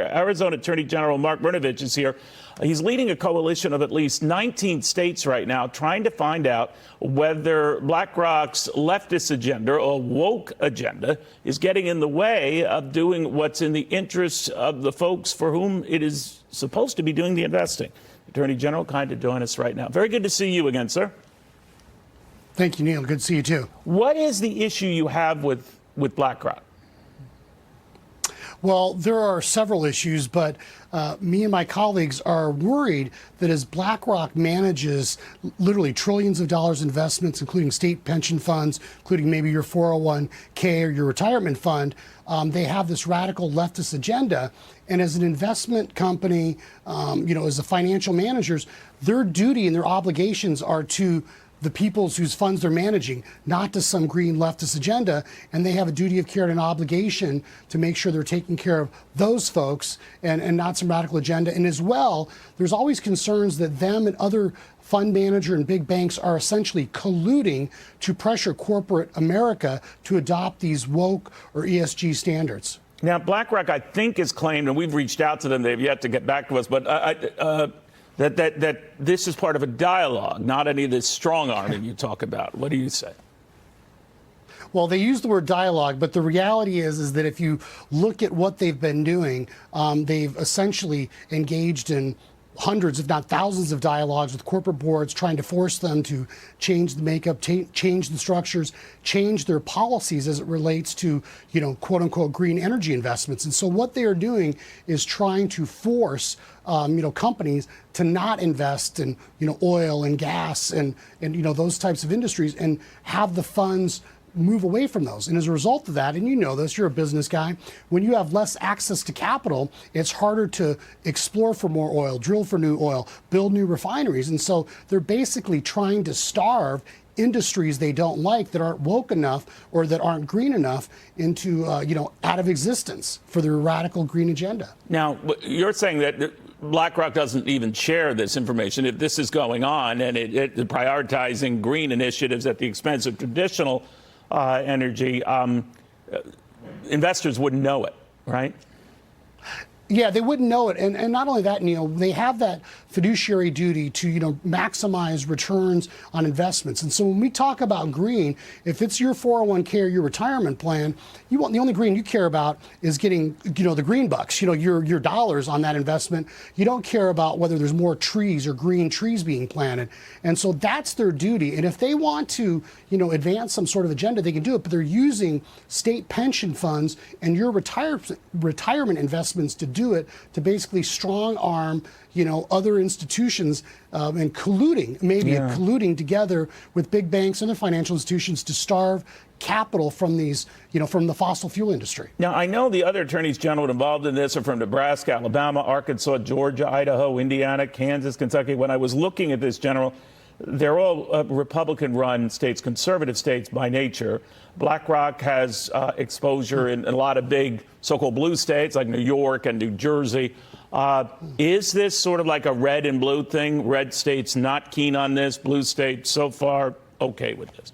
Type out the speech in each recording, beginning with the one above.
Arizona Attorney General Mark Brnovich is here. He's leading a coalition of at least 19 states right now trying to find out whether BlackRock's leftist agenda or woke agenda is getting in the way of doing what's in the interests of the folks for whom it is supposed to be doing the investing. Attorney General, kind to join us right now. Very good to see you again, sir. Thank you, Neil. Good to see you, too. What is the issue you have with BlackRock? Well, there are several issues, but me and my colleagues are worried that as BlackRock manages literally trillions of dollars investments, including state pension funds, including maybe your 401k or your retirement fund, they have this radical leftist agenda. And as an investment company, as the financial managers, their duty and their obligations are to the people whose funds they're managing, not to some green leftist agenda. And they have a duty of care and an obligation to make sure they're taking care of those folks and not some radical agenda. And as well, there's always concerns that them and other fund manager and big banks are essentially colluding to pressure corporate America to adopt these woke or ESG standards. Now, BlackRock, I think, has claimed, and we've reached out to them, they've yet to get back to us, but that this is part of a dialogue, not any of this strong arming you talk about. What do you say? Well, they use the word dialogue, but the reality is that if you look at what they've been doing, they've essentially engaged in hundreds, if not thousands, of dialogues with corporate boards, trying to force them to change the makeup, change the structures, change their policies as it relates to, quote unquote, green energy investments. And so what they are doing is trying to force, companies to not invest in, oil and gas and those types of industries and have the funds move away from those. And as a result of that, and you know this, you're a business guy, when you have less access to capital, it's harder to explore for more oil, drill for new oil, build new refineries. And so they're basically trying to starve industries they don't like, that aren't woke enough or that aren't green enough, into, out of existence for their radical green agenda. Now, you're saying that BlackRock doesn't even share this information. If this is going on and it prioritizing green initiatives at the expense of traditional energy, investors wouldn't know it, right? Yeah, they wouldn't know it. And not only that, Neil, they have that fiduciary duty to, maximize returns on investments. And so when we talk about green, if it's your 401k or your retirement plan, the only green you care about is getting, the green bucks, your dollars on that investment. You don't care about whether there's more trees or green trees being planted. And so that's their duty. And if they want to, advance some sort of agenda, they can do it. But they're using state pension funds and your retirement investments to do it, to basically strong arm, other institutions and colluding together with big banks and other financial institutions to starve capital from these, from the fossil fuel industry. Now, I know the other attorneys general involved in this are from Nebraska, Alabama, Arkansas, Georgia, Idaho, Indiana, Kansas, Kentucky. When I was looking at this, General, they're all Republican-run states, conservative states by nature. BlackRock has exposure in a lot of big so-called blue states like New York and New Jersey. Is this sort of like a red and blue thing? Red states not keen on this, blue states so far okay with this?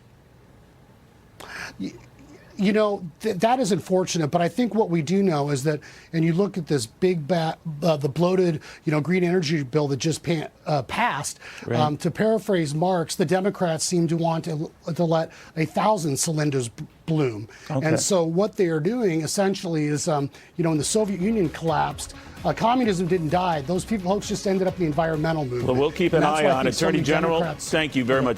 That is unfortunate, but I think what we do know is that, and you look at this big, the bloated, green energy bill that just passed, right. To paraphrase Marx, the Democrats seem to want to let 1,000 cylinders bloom. Okay. And so what they are doing essentially is, when the Soviet Union collapsed, communism didn't die. Those folks just ended up in the environmental movement. Well, we'll keep an eye on it. Attorney General, thank you very much.